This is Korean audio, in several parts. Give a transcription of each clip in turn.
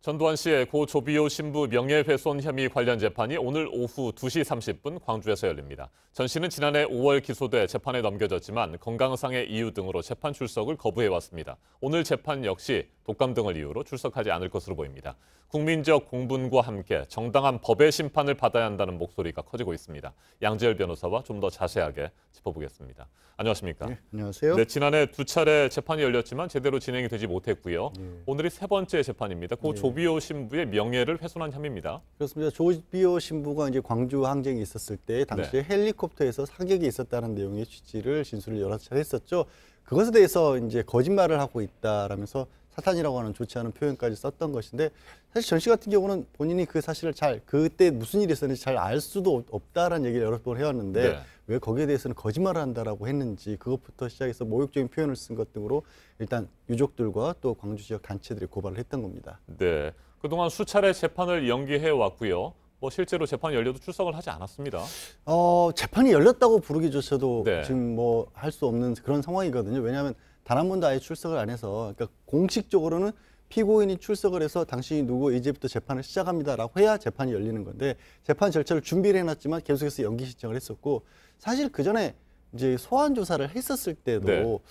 전두환 씨의 고 조비오 신부 명예훼손 혐의 관련 재판이 오늘 오후 2시 30분 광주에서 열립니다. 전 씨는 지난해 5월 기소돼 재판에 넘겨졌지만 건강상의 이유 등으로 재판 출석을 거부해왔습니다. 오늘 재판 역시 독감 등을 이유로 출석하지 않을 것으로 보입니다. 국민적 공분과 함께 정당한 법의 심판을 받아야 한다는 목소리가 커지고 있습니다. 양지열 변호사와 좀 더 자세하게 짚어보겠습니다. 안녕하십니까? 네, 안녕하세요. 네, 지난해 2차례 재판이 열렸지만 제대로 진행이 되지 못했고요. 오늘이 3번째 재판입니다. 고 조비오 신부의 명예를 훼손한 혐의입니다. 그렇습니다. 조비오 신부가 이제 광주 항쟁이 있었을 때 당시에 헬리콥터에서 사격이 있었다는 내용의 취지를 진술을 여러 차례 했었죠. 그것에 대해서 이제 거짓말을 하고 있다라면서 사탄이라고 하는 좋지 않은 표현까지 썼던 것인데, 사실 전 씨 같은 경우는 본인이 그 사실을 그때 무슨 일이 있었는지 잘 알 수도 없다라는 얘기를 여러 번 해왔는데 왜 거기에 대해서는 거짓말을 한다라고 했는지, 그것부터 시작해서 모욕적인 표현을 쓴 것 등으로 일단 유족들과 또 광주 지역 단체들이 고발을 했던 겁니다. 네, 그동안 수차례 재판을 연기해 왔고요. 실제로 재판이 열려도 출석을 하지 않았습니다. 재판이 열렸다고 부르기조차도 네. 지금 할 수 없는 그런 상황이거든요. 왜냐하면 단 한 번도 아예 출석을 안 해서, 그러니까 공식적으로는 피고인이 출석을 해서 당신이 누구 이제부터 재판을 시작합니다라고 해야 재판이 열리는 건데, 재판 절차를 준비를 해놨지만 계속해서 연기 신청을 했었고, 사실 그 전에 이제 소환 조사를 했었을 때도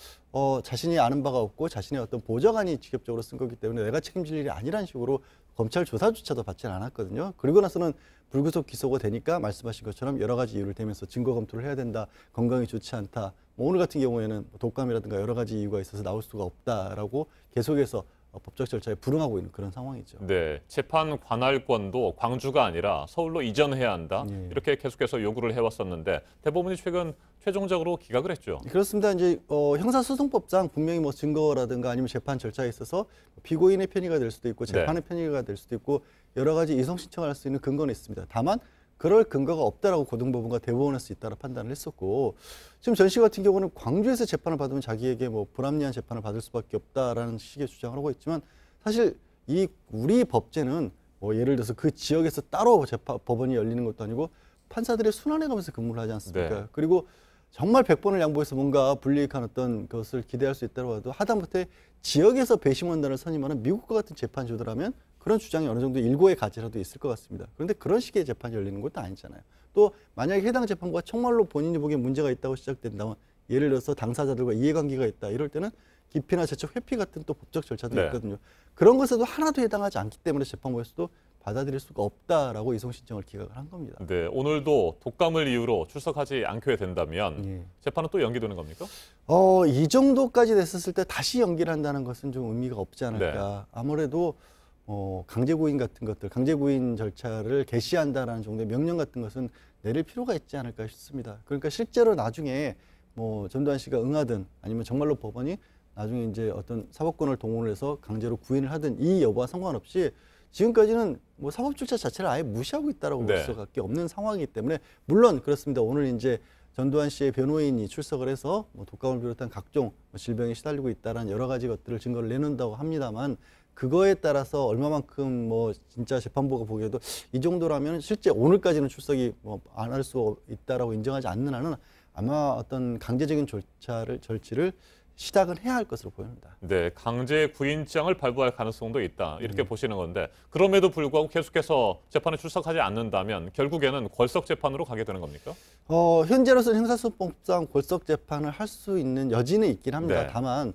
자신이 아는 바가 없고 자신의 어떤 보좌관이 직접적으로 쓴 거기 때문에 내가 책임질 일이 아니라는 식으로 검찰 조사조차도 받지는 않았거든요. 그리고 나서는 불구속 기소가 되니까 말씀하신 것처럼 여러 가지 이유를 대면서 증거 검토를 해야 된다, 건강이 좋지 않다, 오늘 같은 경우에는 독감이라든가 여러 가지 이유가 있어서 나올 수가 없다라고 계속해서 법적 절차에 불응하고 있는 그런 상황이죠. 네, 재판 관할권도 광주가 아니라 서울로 이전해야 한다. 이렇게 계속해서 요구를 해왔었는데 대법원이 최종적으로 기각을 했죠. 그렇습니다. 이제 형사소송법상 분명히 증거라든가 아니면 재판 절차에 있어서 피고인의 편의가 될 수도 있고 재판의 편의가 될 수도 있고 여러 가지 이성 신청할 수 있는 근거는 있습니다. 다만 그럴 근거가 없다라고 고등법원과 대법원에서 잇따라 판단을 했었고, 지금 전 씨 같은 경우는 광주에서 재판을 받으면 자기에게 불합리한 재판을 받을 수밖에 없다라는 식의 주장을 하고 있지만, 사실 우리 법제는 예를 들어서 그 지역에서 따로 법원이 열리는 것도 아니고 판사들의 순환해 가면서 근무를 하지 않습니까? 그리고 정말 100번을 양보해서 뭔가 불리익한 어떤 것을 기대할 수 있다고 해도 하다못해 지역에서 배심원단을 선임하는 미국과 같은 재판조들하면 그런 주장이 어느 정도 일고의 가치라도 있을 것 같습니다. 그런데 그런 식의 재판이 열리는 것도 아니잖아요. 또 만약에 해당 재판부가 정말로 본인이 보기에 문제가 있다고 시작된다면, 예를 들어서 당사자들과 이해관계가 있다 이럴 때는 기피나 재척 회피 같은 또 법적 절차도 있거든요. 그런 것에도 하나도 해당하지 않기 때문에 재판부에서도 받아들일 수가 없다라고 이송 신청을 기각을 한 겁니다. 네, 오늘도 독감을 이유로 출석하지 않게 된다면 재판은 또 연기되는 겁니까? 이 정도까지 됐었을 때 다시 연기를 한다는 것은 좀 의미가 없지 않을까. 아무래도 강제구인 같은 것들, 강제구인 절차를 개시한다라는 정도의 명령 같은 것은 내릴 필요가 있지 않을까 싶습니다. 그러니까 실제로 나중에 전두환 씨가 응하든 아니면 정말로 법원이 나중에 이제 어떤 사법권을 동원을 해서 강제로 구인을 하든 이 여부와 상관없이 지금까지는 사법 절차 자체를 아예 무시하고 있다라고 볼 수밖에 없는 상황이기 때문에, 물론 그렇습니다. 오늘 이제 전두환 씨의 변호인이 출석을 해서 독감을 비롯한 각종 질병에 시달리고 있다라는 여러 가지 것들을 증거를 내놓는다고 합니다만, 그거에 따라서 얼마만큼 진짜 재판부가 보기에도 이 정도라면 실제 오늘까지는 출석이 안 할 수 있다라고 인정하지 않는 한은 아마 어떤 강제적인 절차를 시작은 해야 할 것으로 보입니다. 네, 강제 구인장을 발부할 가능성도 있다, 이렇게 보시는 건데, 그럼에도 불구하고 계속해서 재판에 출석하지 않는다면 결국에는 궐석 재판으로 가게 되는 겁니까? 현재로서는 형사소송법상 궐석 재판을 할 수 있는 여지는 있긴 합니다. 다만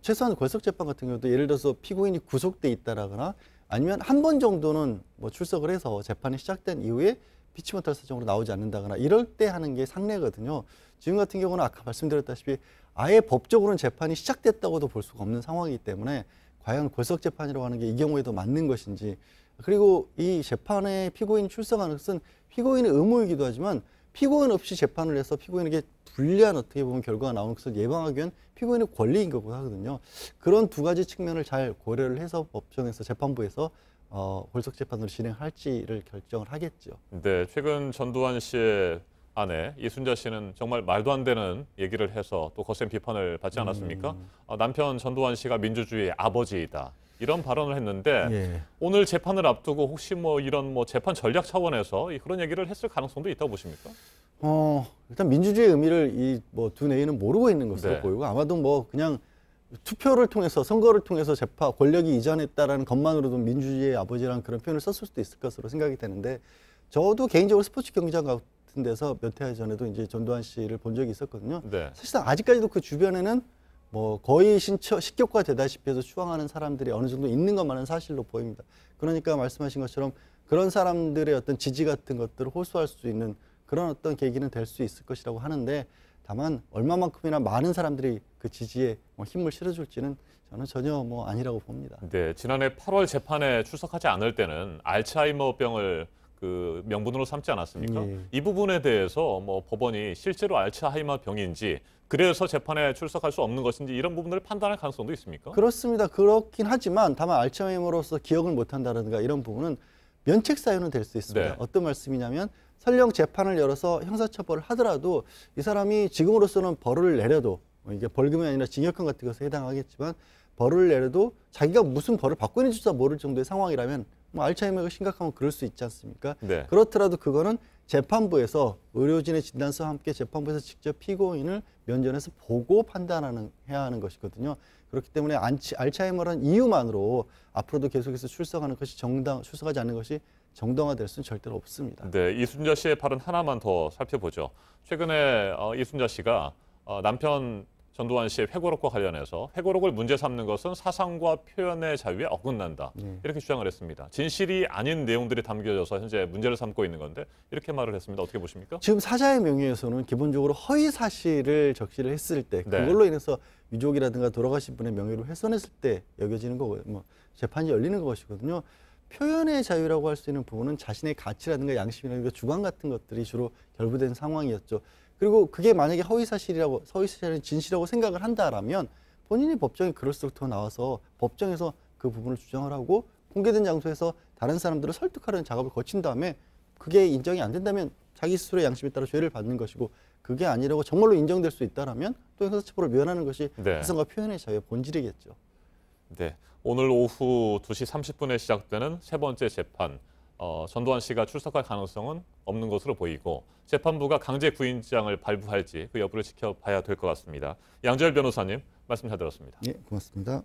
최소한 궐석 재판 같은 경우도 예를 들어서 피고인이 구속돼 있다라거나 아니면 한 번 정도는 출석을 해서 재판이 시작된 이후에 피치 못할 사정으로 나오지 않는다거나 이럴 때 하는 게 상례거든요. 지금 같은 경우는 아까 말씀드렸다시피 아예 법적으로는 재판이 시작됐다고도 볼 수가 없는 상황이기 때문에 과연 궐석 재판이라고 하는 게 이 경우에도 맞는 것인지, 그리고 이 재판에 피고인이 출석하는 것은 피고인의 의무이기도 하지만 피고인 없이 재판을 해서 피고인에게 불리한 어떻게 보면 결과가 나오는 것을 예방하기 위한 피고인의 권리인 거고 하거든요. 그런 두 가지 측면을 잘 고려를 해서 법정에서 재판부에서 궐석 재판으로 진행할지를 결정을 하겠죠. 네, 최근 전두환 씨의 아내 이순자 씨는 정말 말도 안 되는 얘기를 해서 또 거센 비판을 받지 않았습니까? 남편 전두환 씨가 민주주의의 아버지이다, 이런 발언을 했는데 오늘 재판을 앞두고 혹시 이런 재판 전략 차원에서 그런 얘기를 했을 가능성도 있다고 보십니까? 일단 민주주의의 의미를 이 두 내위는 모르고 있는 것으로 보이고, 아마도 그냥 투표를 통해서 선거를 통해서 재판 권력이 이전했다라는 것만으로도 민주주의의 아버지라는 그런 표현을 썼을 수도 있을 것으로 생각이 되는데 저도 개인적으로 스포츠 경기장 같은 데서 몇 해 전에도 이제 전두환 씨를 본 적이 있었거든요. 네. 사실상 아직까지도 그 주변에는 뭐 거의 식격화 되다시피 해서 추앙하는 사람들이 어느 정도 있는 것만은 사실로 보입니다. 그러니까 말씀하신 것처럼 그런 사람들의 어떤 지지 같은 것들을 호소할 수 있는 그런 어떤 계기는 될 수 있을 것이라고 하는데 다만 얼마만큼이나 많은 사람들이 그 지지에 힘을 실어줄지는 저는 전혀 뭐 아니라고 봅니다. 네, 지난해 8월 재판에 출석하지 않을 때는 알츠하이머병을 그 명분으로 삼지 않았습니까? 예. 이 부분에 대해서 뭐 법원이 실제로 알츠하이머병인지 그래서 재판에 출석할 수 없는 것인지 이런 부분들을 판단할 가능성도 있습니까? 그렇습니다. 그렇긴 하지만 다만 알츠하이머로서 기억을 못한다든가 이런 부분은 면책 사유는 될 수 있습니다. 네. 어떤 말씀이냐면 설령 재판을 열어서 형사처벌을 하더라도 이 사람이 지금으로서는 벌을 내려도 이게 벌금이 아니라 징역형 같은 것에 해당하겠지만 벌을 내려도 자기가 무슨 벌을 받고 있는지도 모를 정도의 상황이라면 뭐 알츠하이머가 심각하면 그럴 수 있지 않습니까? 네. 그렇더라도 그거는 재판부에서 의료진의 진단서와 함께 재판부에서 직접 피고인을 면전에서 보고 해야 하는 것이거든요. 그렇기 때문에 알츠하이머라는 이유만으로 앞으로도 계속해서 출석하지 않는 것이 정당화될 수는 절대로 없습니다. 네, 이순자 씨의 발언 하나만 더 살펴보죠. 최근에 이순자 씨가 남편 전두환 씨의 회고록과 관련해서 회고록을 문제 삼는 것은 사상과 표현의 자유에 어긋난다. 이렇게 주장을 했습니다. 진실이 아닌 내용들이 담겨져서 현재 문제를 삼고 있는 건데 이렇게 말을 했습니다. 어떻게 보십니까? 지금 사자의 명예훼손은 기본적으로 허위 사실을 적시를 했을 때 네. 그걸로 인해서 유족이라든가 돌아가신 분의 명예를 훼손했을 때 여겨지는 거고요. 뭐 재판이 열리는 것이거든요. 표현의 자유라고 할 수 있는 부분은 자신의 가치라든가 양심이라든가 주관 같은 것들이 주로 결부된 상황이었죠. 그리고 그게 만약에 허위 사실이 진실이라고 생각을 한다라면 본인이 법정에 그럴수록 더 나와서 법정에서 그 부분을 주장을 하고 공개된 장소에서 다른 사람들을 설득하려는 작업을 거친 다음에 그게 인정이 안 된다면 자기 스스로의 양심에 따라 죄를 받는 것이고 그게 아니라고 정말로 인정될 수 있다라면 또 형사처벌을 미연하는 것이 네. 사상과 표현의 자유의 본질이겠죠. 네, 오늘 오후 2시 30분에 시작되는 세 번째 재판. 전두환 씨가 출석할 가능성은 없는 것으로 보이고 재판부가 강제 구인장을 발부할지 그 여부를 지켜봐야 될 것 같습니다. 양재열 변호사님 말씀 잘 들었습니다. 예, 고맙습니다.